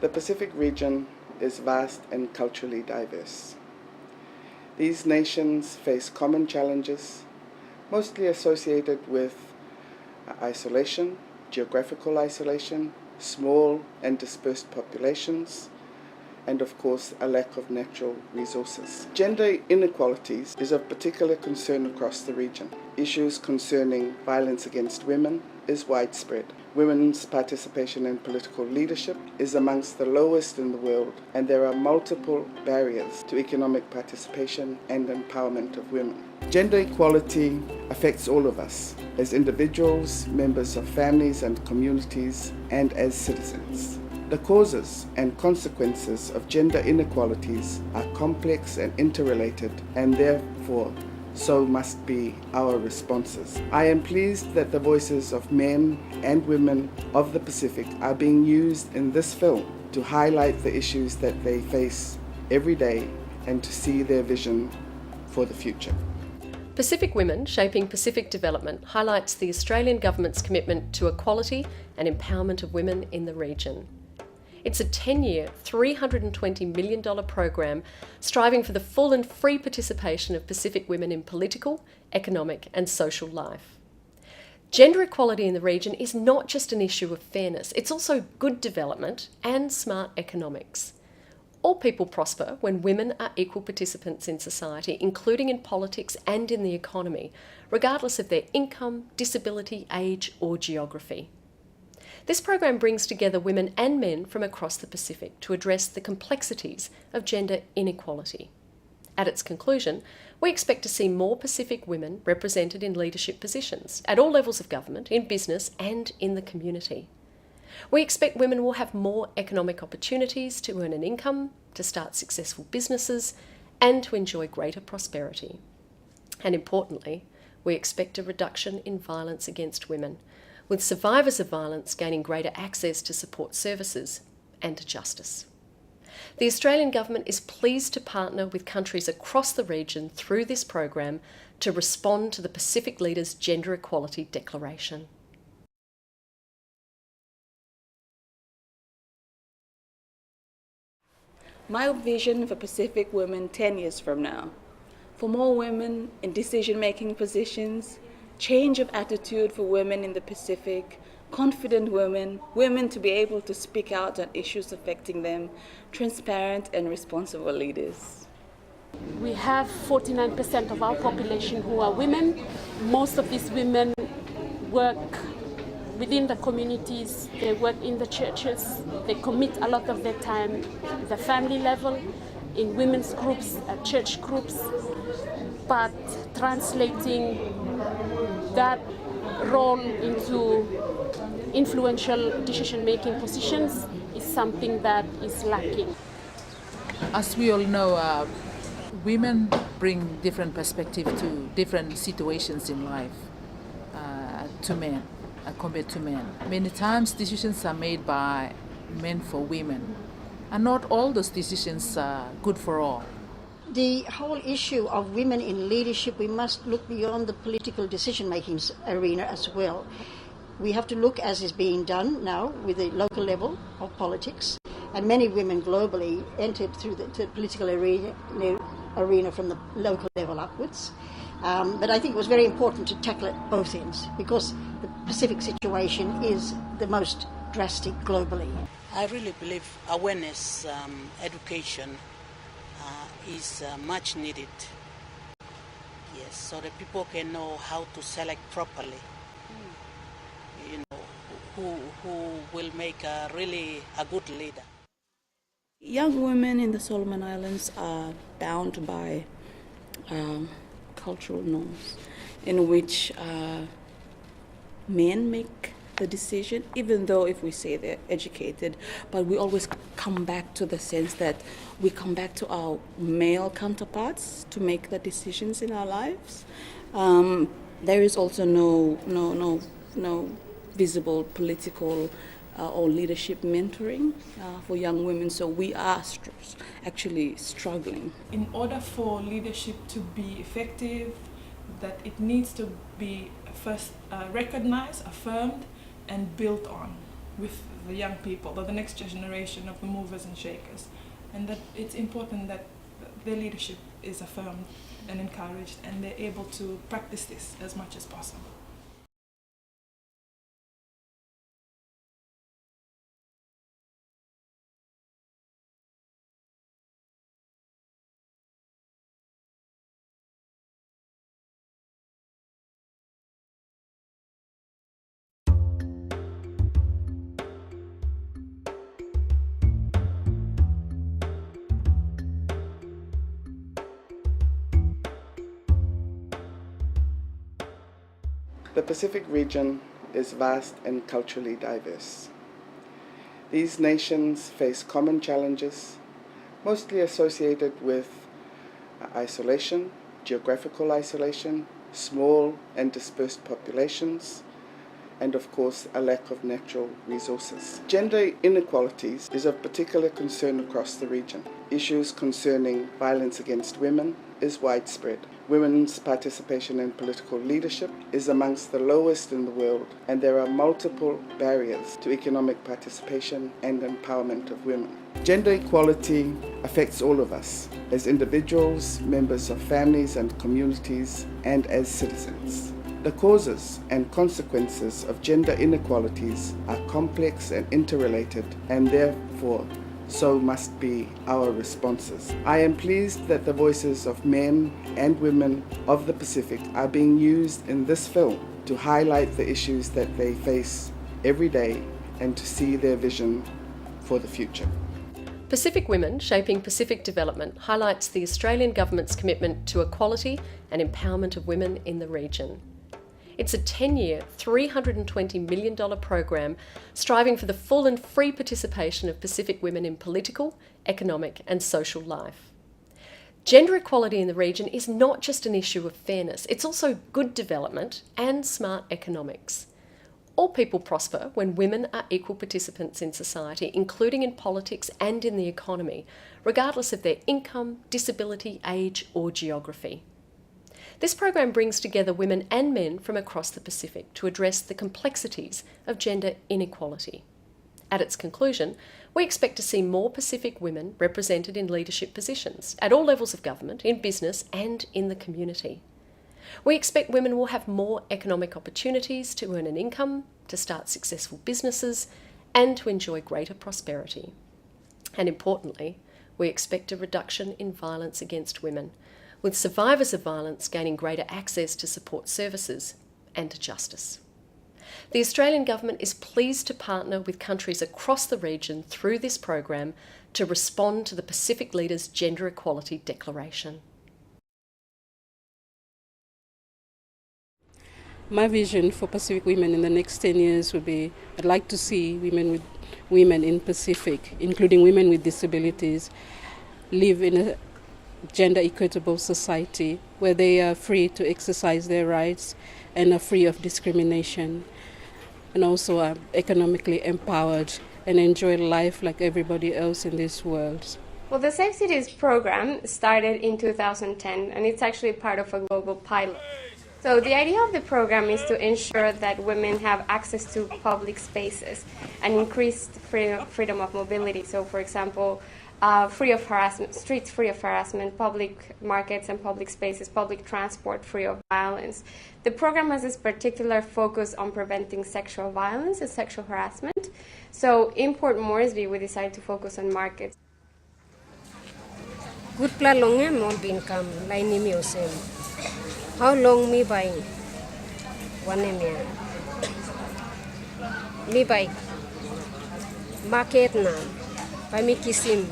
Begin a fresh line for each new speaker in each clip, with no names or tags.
The Pacific region is vast and culturally diverse. These nations face common challenges, mostly associated with isolation, geographical isolation, small and dispersed populations, and of course a lack of natural resources. Gender inequalities is of particular concern across the region. Issues concerning violence against women is widespread. Women's participation in political leadership is amongst the lowest in the world, and there are multiple barriers to economic participation and empowerment of women. Gender equality affects all of us as individuals, members of families and communities, and as citizens. The causes and consequences of gender inequalities are complex and interrelated, and therefore so must be our responses. I am pleased that the voices of men and women of the Pacific are being used in this film to highlight the issues that they face every day and to see their vision for the future.
Pacific Women Shaping Pacific Development highlights the Australian Government's commitment to equality and empowerment of women in the region. It's a 10-year, $320 million program striving for the full and free participation of Pacific women in political, economic and social life. Gender equality in the region is not just an issue of fairness, it's also good development and smart economics. All people prosper when women are equal participants in society, including in politics and in the economy, regardless of their income, disability, age or geography. This program brings together women and men from across the Pacific to address the complexities of gender inequality. At its conclusion, we expect to see more Pacific women represented in leadership positions at all levels of government, in business and in the community. We expect women will have more economic opportunities to earn an income, to start successful businesses and to enjoy greater prosperity. And importantly, we expect a reduction in violence against women, with survivors of violence gaining greater access to support services and to justice. The Australian Government is pleased to partner with countries across the region through this program to respond to the Pacific Leaders' Gender Equality Declaration.
My vision for Pacific women 10 years from now: for more women in decision-making positions, change of attitude for women in the Pacific, confident women, women to be able to speak out on issues affecting them, transparent and responsible leaders.
We have 49% of our population who are women. Most of these women work within the communities, they work in the churches, they commit a lot of their time at the family level, in women's groups, church groups, but translating that role into influential decision-making positions is something that is lacking.
As we all know, women bring different perspective to different situations in life to men compared to men. Many times decisions are made by men for women, and not all those decisions are good for all.
The whole issue of women in leadership, we must look beyond the political decision-making arena as well. We have to look, as is being done now with the local level of politics, and many women globally entered through the political arena from the local level upwards. But I think it was very important to tackle at both ends, because the Pacific situation is the most drastic globally.
I really believe awareness, education is much needed. Yes, so that people can know how to select properly. You know, who will make a good leader.
Young women in the Solomon Islands are bound by cultural norms in which men make the decision, even though if we say they're educated, but we always come back to the sense that we come back to our male counterparts to make the decisions in our lives. There is also no visible political or leadership mentoring for young women, so we are actually struggling.
In order for leadership to be effective, that it needs to be first recognized, affirmed, and built on with the young people, the next generation of the movers and shakers, and that it's important that their leadership is affirmed and encouraged, and they're able to practice this as much as possible.
The Pacific region is vast and culturally diverse. These nations face common challenges, mostly associated with isolation, geographical isolation, small and dispersed populations, and of course a lack of natural resources. Gender inequalities is of particular concern across the region. Issues concerning violence against women is widespread. Women's participation in political leadership is amongst the lowest in the world, and there are multiple barriers to economic participation and empowerment of women. Gender equality affects all of us as individuals, members of families and communities, and as citizens. The causes and consequences of gender inequalities are complex and interrelated, and therefore so must be our responses. I am pleased that the voices of men and women of the Pacific are being used in this film to highlight the issues that they face every day and to see their vision for the future.
Pacific Women Shaping Pacific Development highlights the Australian Government's commitment to equality and empowerment of women in the region. It's a 10-year, $320 million program striving for the full and free participation of Pacific women in political, economic and social life. Gender equality in the region is not just an issue of fairness, it's also good development and smart economics. All people prosper when women are equal participants in society, including in politics and in the economy, regardless of their income, disability, age or geography. This program brings together women and men from across the Pacific to address the complexities of gender inequality. At its conclusion, we expect to see more Pacific women represented in leadership positions at all levels of government, in business and in the community. We expect women will have more economic opportunities to earn an income, to start successful businesses and to enjoy greater prosperity. And importantly, we expect a reduction in violence against women, with survivors of violence gaining greater access to support services and to justice. The Australian Government is pleased to partner with countries across the region through this program to respond to the Pacific Leaders' Gender Equality Declaration.
My vision for Pacific women in the next 10 years would be, I'd like to see women in Pacific, including women with disabilities, live in a gender equitable society where they are free to exercise their rights and are free of discrimination, and also are economically empowered and enjoy life like everybody else in this world.
Well, the Safe Cities program started in 2010 and it's actually part of a global pilot. So the idea of the program is to ensure that women have access to public spaces and increased freedom of mobility. So for example, free of harassment, streets free of harassment, public markets and public spaces, public transport free of violence. The program has this particular focus on preventing sexual violence and sexual harassment. So in Port Moresby, we decided to focus on markets.
Good pla longe mon bin kam laini mi osem. How long me by one emia? Me by market na. By me kisim,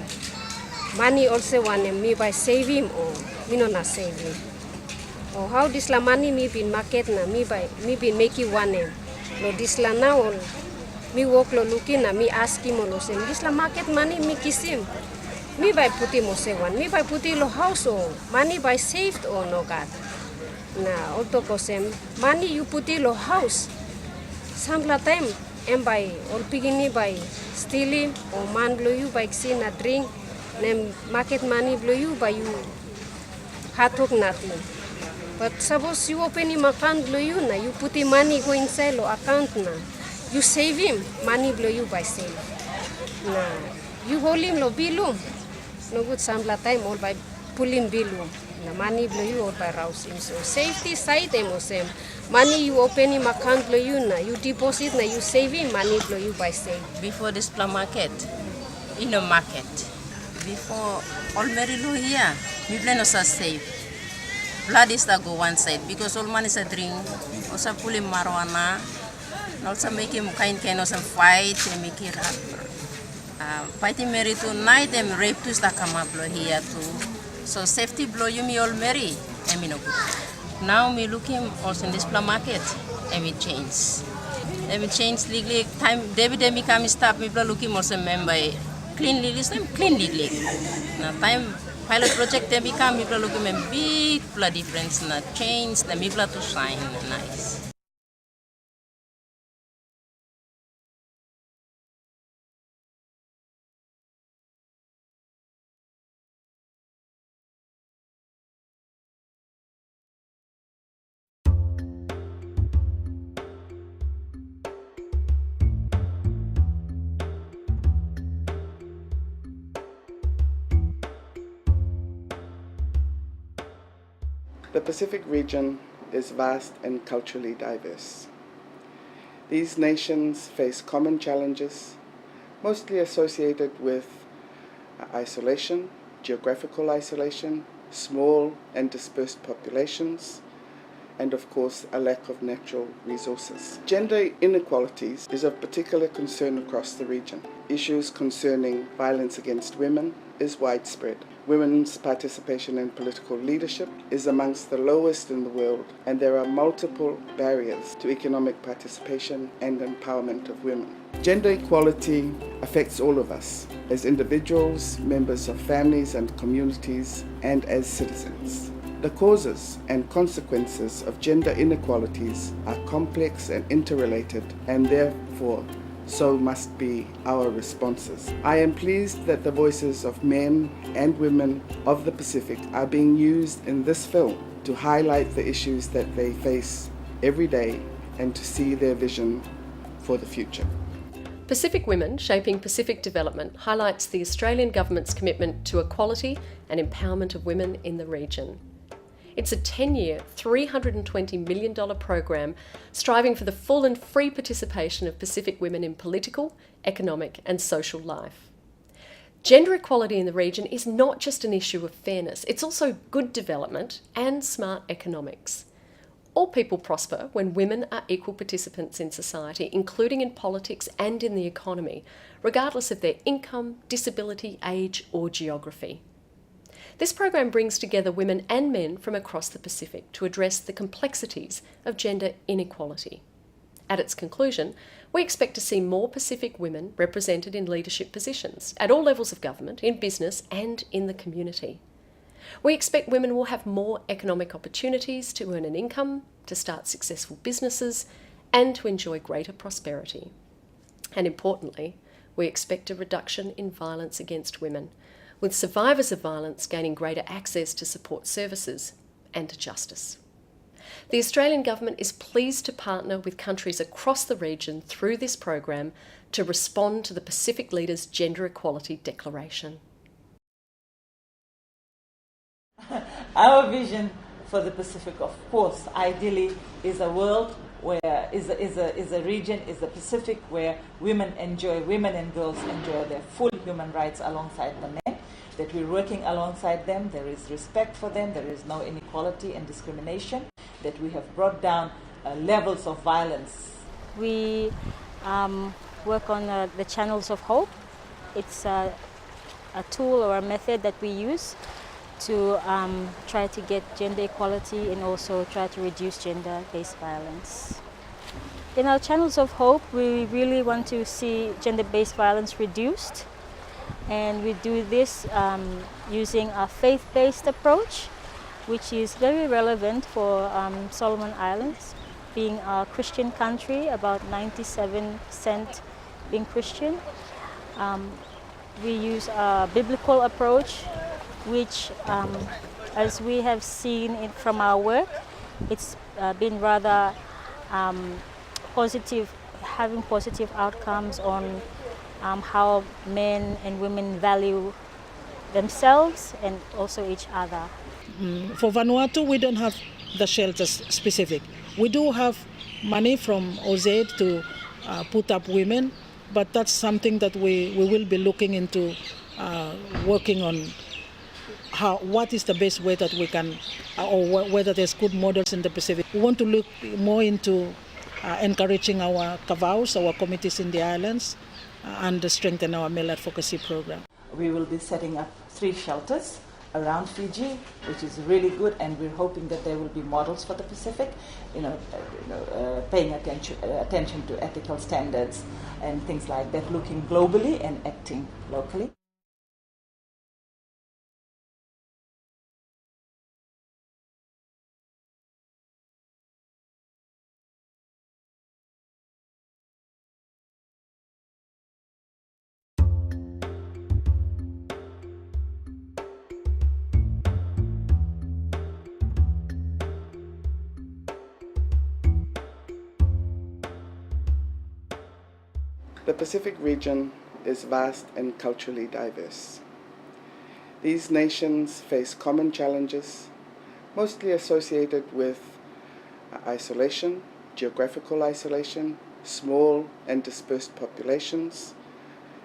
money also one me by save him or me no na save him. Or how this la money me bin market na me bin make you one em. Lo this la now me walk lo looking na me ask him lo sem. This la market money me kisim. Me by puti mo se one. Me by puti lo house or money by saved or no God. Na auto kosem money you puti lo house. Samla time. Em by all pigini by stealing or man blow you by sin a drink, nem market money blow you by you hatok nothing. But suppose you open him account blow you na you put the money go inside your account na. you save him, money blow you by save. Nah, you hold him lo bilum. No good samla time all by pulling bilum. Na money blow you all by rouse him. So safety side same. Money you open him account blow you na. You deposit na you save him, money blow you by save.
Before this plum market, in a market. Before all Mary Lou here, we plan us save. Blood is to go one side because all man is a drink. Also pull him marijuana. And also make him kind of some fight and make it fighting Mary tonight and rape to the come blow here too. So safety blow you me all Mary. I mean no good. Now me looking also in this plum market and we change. And we change legally time David me come stop me looking also member clean legally. Now time pilot project they become people looking at big blood difference na change the people to shine nice.
The Pacific region is vast and culturally diverse. These nations face common challenges, mostly associated with isolation, geographical isolation, small and dispersed populations, and of course a lack of natural resources. Gender inequalities is of particular concern across the region. Issues concerning violence against women is widespread. Women's participation in political leadership is amongst the lowest in the world, and there are multiple barriers to economic participation and empowerment of women. Gender equality affects all of us, as individuals, members of families and communities, and as citizens. The causes and consequences of gender inequalities are complex and interrelated, and therefore so must be our responses. I am pleased that the voices of men and women of the Pacific are being used in this film to highlight the issues that they face every day and to see their vision for the future.
Pacific Women Shaping Pacific Development highlights the Australian Government's commitment to equality and empowerment of women in the region. It's a 10-year, $320 million program striving for the full and free participation of Pacific women in political, economic and social life. Gender equality in the region is not just an issue of fairness, it's also good development and smart economics. All people prosper when women are equal participants in society, including in politics and in the economy, regardless of their income, disability, age or geography. This program brings together women and men from across the Pacific to address the complexities of gender inequality. At its conclusion, we expect to see more Pacific women represented in leadership positions at all levels of government, in business and in the community. We expect women will have more economic opportunities to earn an income, to start successful businesses and to enjoy greater prosperity. And importantly, we expect a reduction in violence against women, with survivors of violence gaining greater access to support services and to justice. The Australian Government is pleased to partner with countries across the region through this program to respond to the Pacific Leaders' Gender Equality Declaration.
Our vision for the Pacific, of course, ideally is a world where is a region, is the Pacific, where women and girls enjoy their full human rights alongside the men, that we're working alongside them, there is respect for them, there is no inequality and discrimination, that we have brought down levels of violence.
We work on the channels of hope. It's a tool or a method that we use to try to get gender equality and also try to reduce gender-based violence. In our channels of hope, we really want to see gender-based violence reduced, and we do this using a faith-based approach, which is very relevant for Solomon Islands, being a Christian country, about 97% being Christian. We use a biblical approach, which, as we have seen from our work, it's been rather positive, having positive outcomes on how men and women value themselves and also each other.
For Vanuatu, we don't have the shelters specific. We do have money from OZ to put up women, but that's something that we will be looking into, working on what is the best way that we can, or whether there's good models in the Pacific. We want to look more into encouraging our kavaus, our committees in the islands, and strengthen our male advocacy program.
We will be setting up 3 shelters around Fiji, which is really good, and we're hoping that there will be models for the Pacific, paying attention to ethical standards and things like that, looking globally and acting locally.
The Pacific region is vast and culturally diverse. These nations face common challenges, mostly associated with isolation, geographical isolation, small and dispersed populations,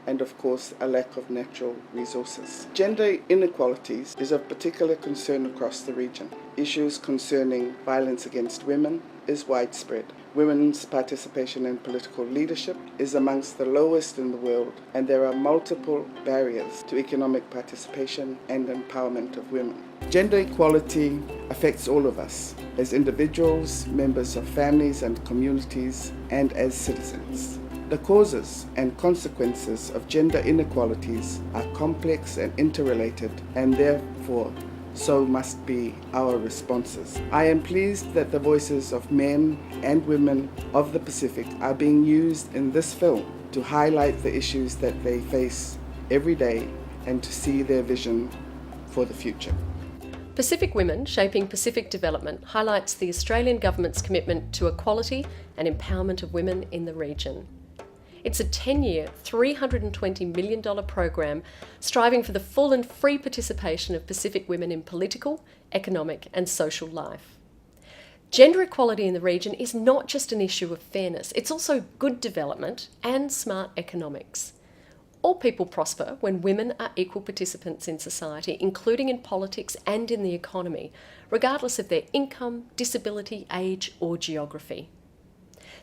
and of course a lack of natural resources. Gender inequalities is of particular concern across the region. Issues concerning violence against women is widespread. Women's participation in political leadership is amongst the lowest in the world, and there are multiple barriers to economic participation and empowerment of women. Gender equality affects all of us, as individuals, members of families and communities, and as citizens. The causes and consequences of gender inequalities are complex and interrelated, and therefore so must be our responses. I am pleased that the voices of men and women of the Pacific are being used in this film to highlight the issues that they face every day and to see their vision for the future.
Pacific Women Shaping Pacific Development highlights the Australian Government's commitment to equality and empowerment of women in the region. It's a 10-year, $320 million program striving for the full and free participation of Pacific women in political, economic and social life. Gender equality in the region is not just an issue of fairness, it's also good development and smart economics. All people prosper when women are equal participants in society, including in politics and in the economy, regardless of their income, disability, age or geography.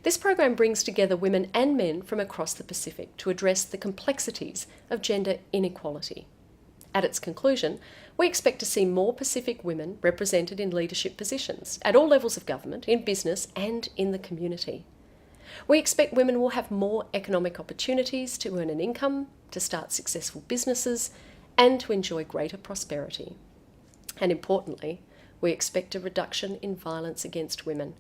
This program brings together women and men from across the Pacific to address the complexities of gender inequality. At its conclusion, we expect to see more Pacific women represented in leadership positions at all levels of government, in business and in the community. We expect women will have more economic opportunities to earn an income, to start successful businesses and to enjoy greater prosperity. And importantly, we expect a reduction in violence against women,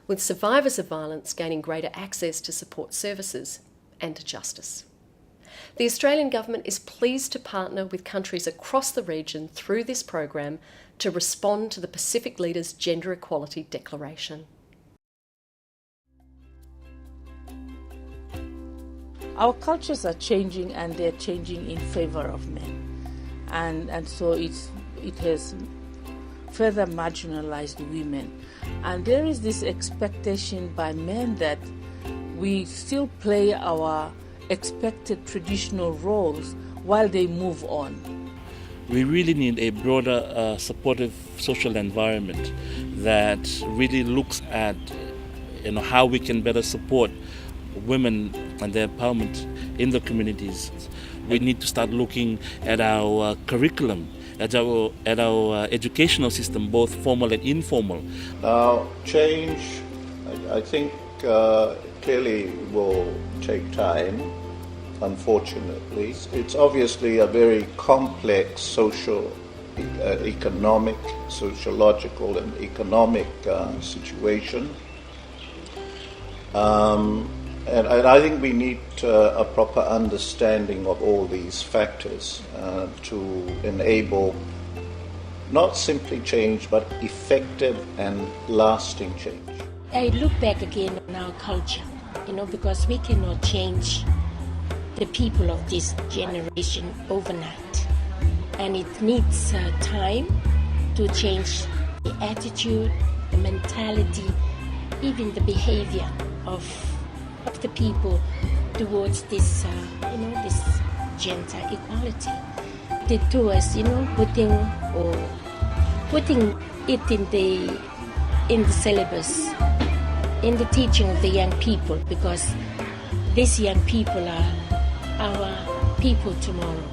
with survivors of violence gaining greater access to support services and to justice. The Australian Government is pleased to partner with countries across the region through this program to respond to the Pacific Leaders' Gender Equality Declaration.
Our cultures are changing, and they're changing in favour of men. And so it has further marginalized women. And there is this expectation by men that we still play our expected traditional roles while they move on.
We really need a broader supportive social environment that really looks at how we can better support women and their empowerment in the communities. We need to start looking at our curriculum, at our educational system, both formal and informal.
Now, change, I think, clearly will take time, unfortunately. It's obviously a very complex social, economic, sociological and economic situation. And I think we need a proper understanding of all these factors to enable not simply change, but effective and lasting change.
I look back again on our culture because we cannot change the people of this generation overnight. And it needs time to change the attitude, the mentality, even the behavior of the people towards this, this gender equality. The tours, putting it in the syllabus, in the teaching of the young people, because these young people are our people tomorrow.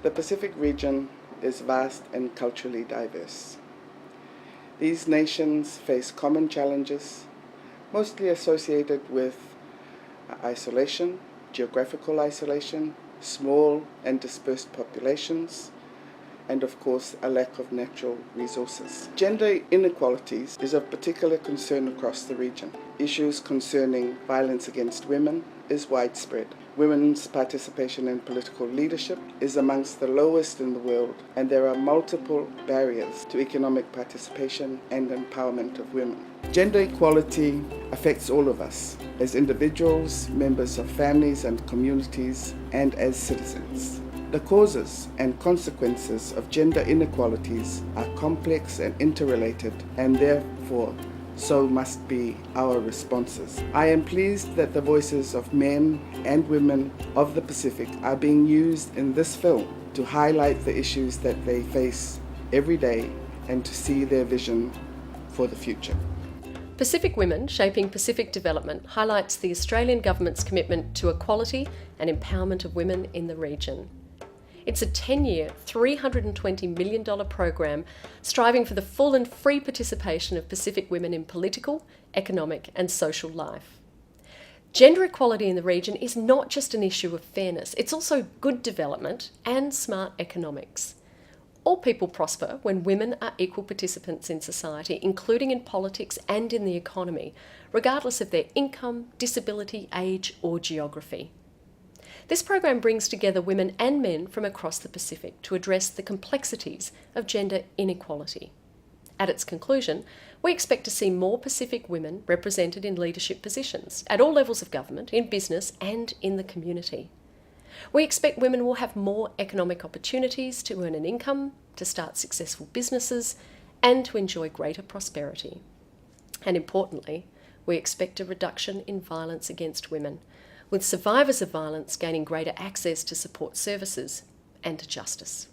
The Pacific region is vast and culturally diverse. These nations face common challenges, mostly associated with isolation, geographical isolation, small and dispersed populations, and of course a lack of natural resources. Gender inequalities is of particular concern across the region. Issues concerning violence against women is widespread. Women's participation in political leadership is amongst the lowest in the world, and there are multiple barriers to economic participation and empowerment of women. Gender equality affects all of us, as individuals, members of families and communities, and as citizens. The causes and consequences of gender inequalities are complex and interrelated, and therefore so must be our responses. I am pleased that the voices of men and women of the Pacific are being used in this film to highlight the issues that they face every day and to see their vision for the future.
Pacific Women Shaping Pacific Development highlights the Australian Government's commitment to equality and empowerment of women in the region. It's a 10-year, $320 million program striving for the full and free participation of Pacific women in political, economic and social life. Gender equality in the region is not just an issue of fairness, it's also good development and smart economics. All people prosper when women are equal participants in society, including in politics and in the economy, regardless of their income, disability, age or geography. This program brings together women and men from across the Pacific to address the complexities of gender inequality. At its conclusion, we expect to see more Pacific women represented in leadership positions at all levels of government, in business and in the community. We expect women will have more economic opportunities to earn an income, to start successful businesses and to enjoy greater prosperity. And importantly, we expect a reduction in violence against women, with survivors of violence gaining greater access to support services and to justice.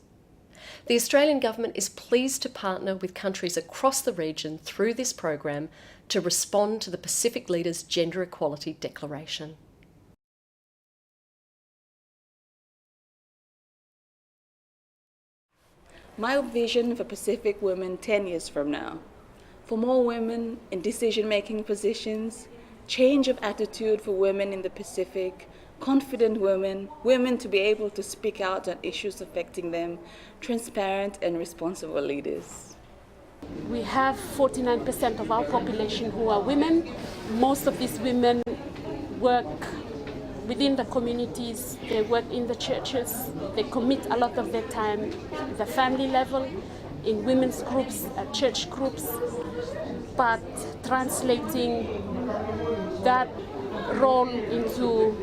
The Australian Government is pleased to partner with countries across the region through this program to respond to the Pacific Leaders' Gender Equality Declaration.
My vision for Pacific women 10 years from now: for more women in decision-making positions, change of attitude for women in the Pacific, confident women, women to be able to speak out on issues affecting them, transparent and responsible leaders.
We have 49% of our population who are women. Most of these women work within the communities, they work in the churches, they commit a lot of their time at the family level, in women's groups, church groups, but translating that role into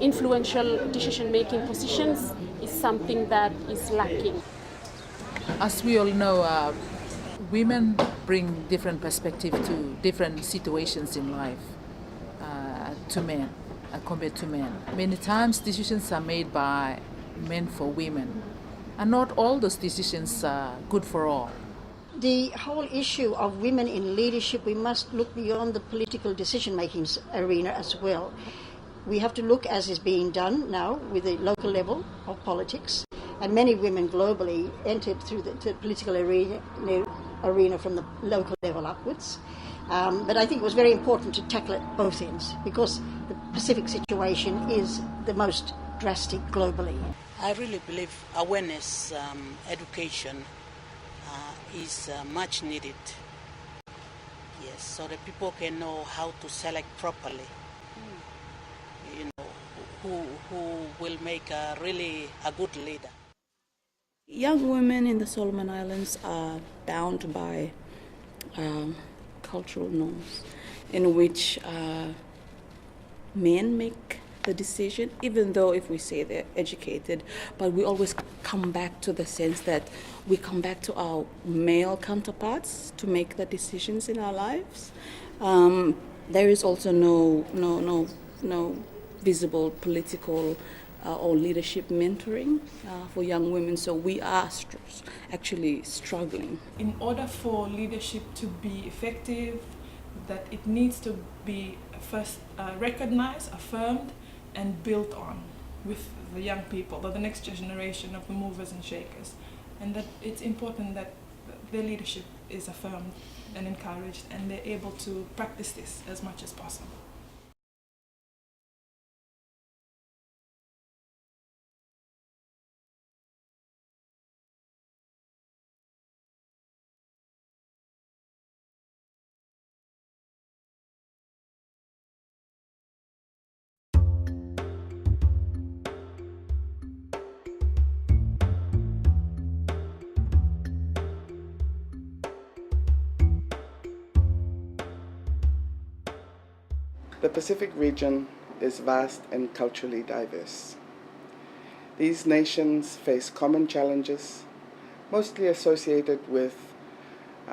influential decision-making positions is something that is lacking.
As we all know, women bring different perspective to different situations in life to men compared to men. Many times decisions are made by men for women, and not all those decisions are good for all.
The whole issue of women in leadership, we must look beyond the political decision-making arena as well. We have to look, as is being done now with the local level of politics, and many women globally entered through the political arena from the local level upwards. But I think it was very important to tackle it both ends because the Pacific situation is the most drastic globally.
I really believe awareness, education is much needed. Yes, so that people can know how to select properly. You know, who will make a good leader.
Young women in the Solomon Islands are bound by cultural norms in which men make the decision, even though if we say they're educated, but we always come back to the sense that we come back to our male counterparts to make the decisions in our lives. There is also no visible political or leadership mentoring for young women, so we are actually struggling.
In order for leadership to be effective, that it needs to be first recognized, affirmed, and built on with the young people, the next generation of the movers and shakers, and that it's important that their leadership is affirmed and encouraged, and they're able to practice this as much as possible.
The Pacific region is vast and culturally diverse. These nations face common challenges, mostly associated with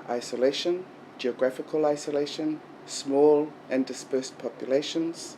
isolation, geographical isolation, small and dispersed populations,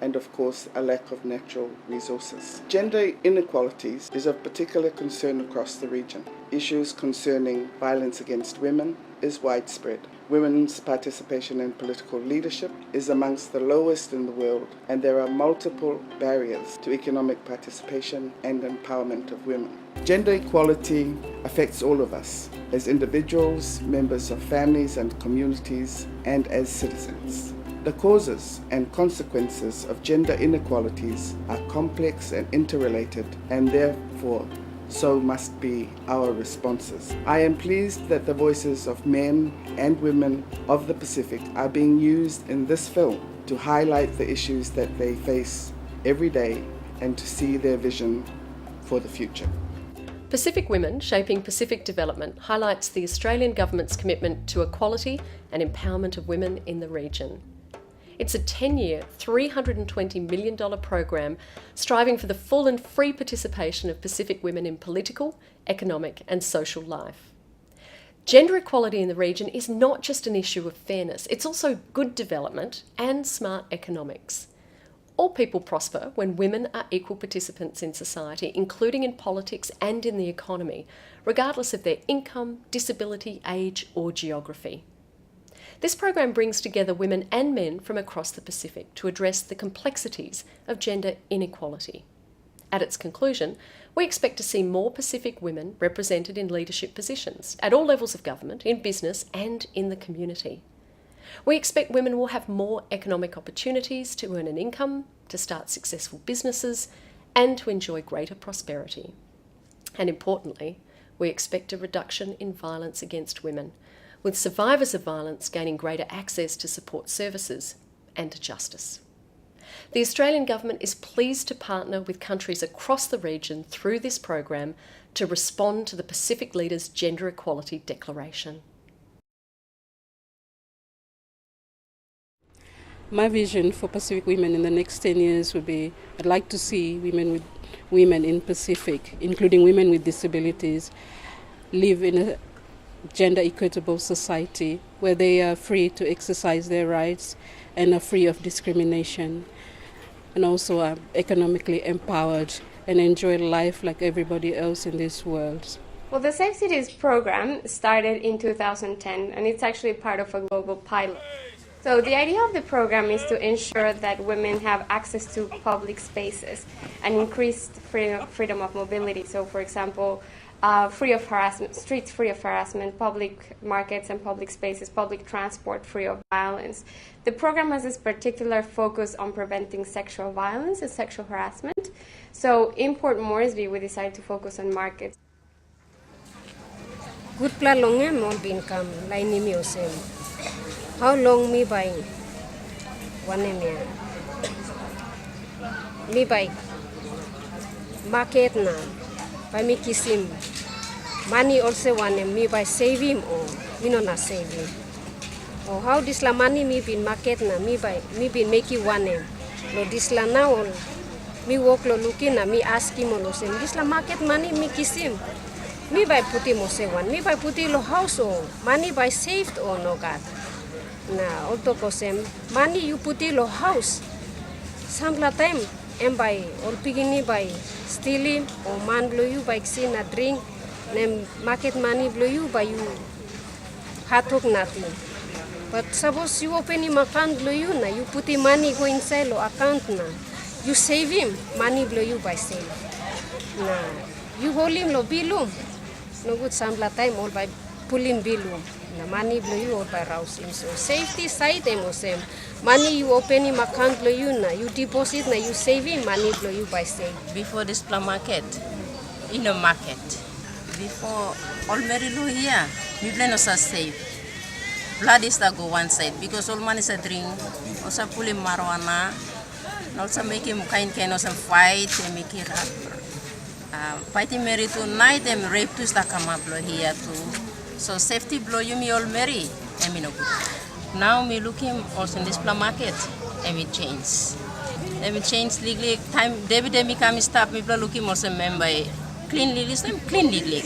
and of course a lack of natural resources. Gender inequalities is of particular concern across the region. Issues concerning violence against women is widespread. Women's participation in political leadership is amongst the lowest in the world, and there are multiple barriers to economic participation and empowerment of women. Gender equality affects all of us, as individuals, members of families and communities, and as citizens. The causes and consequences of gender inequalities are complex and interrelated, and therefore so must be our responses. I am pleased that the voices of men and women of the Pacific are being used in this film to highlight the issues that they face every day and to see their vision for the future.
Pacific Women Shaping Pacific Development highlights the Australian Government's commitment to equality and empowerment of women in the region. It's a 10-year, $320 million program striving for the full and free participation of Pacific women in political, economic and social life. Gender equality in the region is not just an issue of fairness, it's also good development and smart economics. All people prosper when women are equal participants in society, including in politics and in the economy, regardless of their income, disability, age or geography. This program brings together women and men from across the Pacific to address the complexities of gender inequality. At its conclusion, we expect to see more Pacific women represented in leadership positions at all levels of government, in business and in the community. We expect women will have more economic opportunities to earn an income, to start successful businesses and to enjoy greater prosperity. And importantly, we expect a reduction in violence against women, with survivors of violence gaining greater access to support services and to justice. The Australian Government is pleased to partner with countries across the region through this program to respond to the Pacific Leaders' Gender Equality Declaration.
My vision for Pacific women in the next 10 years would be, I'd like to see women in Pacific, including women with disabilities, live in a gender equitable society where they are free to exercise their rights and are free of discrimination, and also are economically empowered and enjoy life like everybody else in this world.
Well, the Safe Cities program started in 2010, and it's actually part of a global pilot. So the idea of the program is to ensure that women have access to public spaces and increased freedom of mobility. So, for example, free of harassment, streets free of harassment, public markets and public spaces, public transport free of violence. The program has this particular focus on preventing sexual violence and sexual harassment. So in Port Moresby, we decided to focus on markets.
Good pla longe mol bin kam laini mi osem. How long mi by one emia? Mi by market na by mi kisim. Money also one mi by save him or mi no na save him. Or how this la money mi bin market na mi bin make you one em. Lo this la na all mi walk lo looking na mi ask him lo sem. This la market money mi kisim. Mi by puti mo se one. Mi by puti lo house or money by saved or no God. Na auto ko sem money you puti lo house. Samla time em by all pigini by stealing or man blow you by sin a drink. Nem market money blow you by you hard work nothing. But suppose you open him account blow you na you put him money go inside lo account na. You save him money blow you by save. Na you hold him lo bilum. No good samla time all by pulling bilum. Na money blow you all by rouse him. So safety side emosem. Money you open him account blow you na. You deposit na you save him money blow you by save.
Before this pla market, in a market. Before all Mary Lou here, we plan us safe. Blood is to go one side because all man is a drink. Also pull him marijuana. Also make him kind of fight and make it up. Fighting Mary tonight and rape to the come up here too. So safety blow you me all Mary. I mean no good. Now me looking also in this pla market and we change. And we change legally time David me come stop me looking also member cleanly listen cleanly.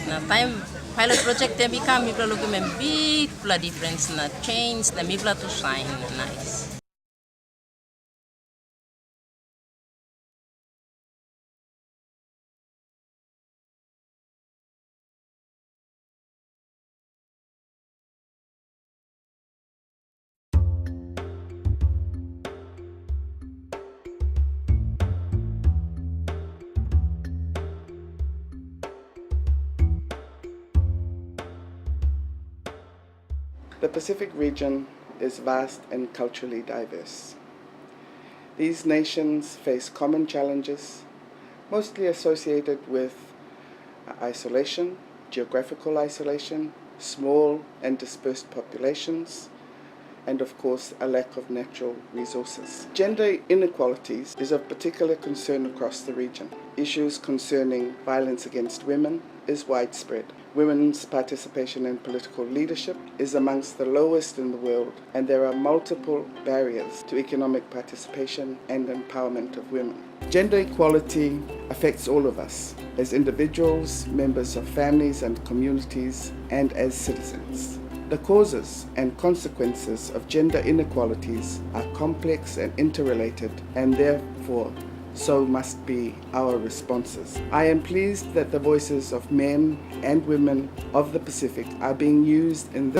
Now time pilot project they become people looking at big difference na change the people to shine nice.
The Pacific region is vast and culturally diverse. These nations face common challenges, mostly associated with isolation, geographical isolation, small and dispersed populations, and of course a lack of natural resources. Gender inequalities is of particular concern across the region. Issues concerning violence against women is widespread. Women's participation in political leadership is amongst the lowest in the world, and there are multiple barriers to economic participation and empowerment of women. Gender equality affects all of us, as individuals, members of families and communities, and as citizens. The causes and consequences of gender inequalities are complex and interrelated, and therefore so must be our responses. I am pleased that the voices of men and women of the Pacific are being used in this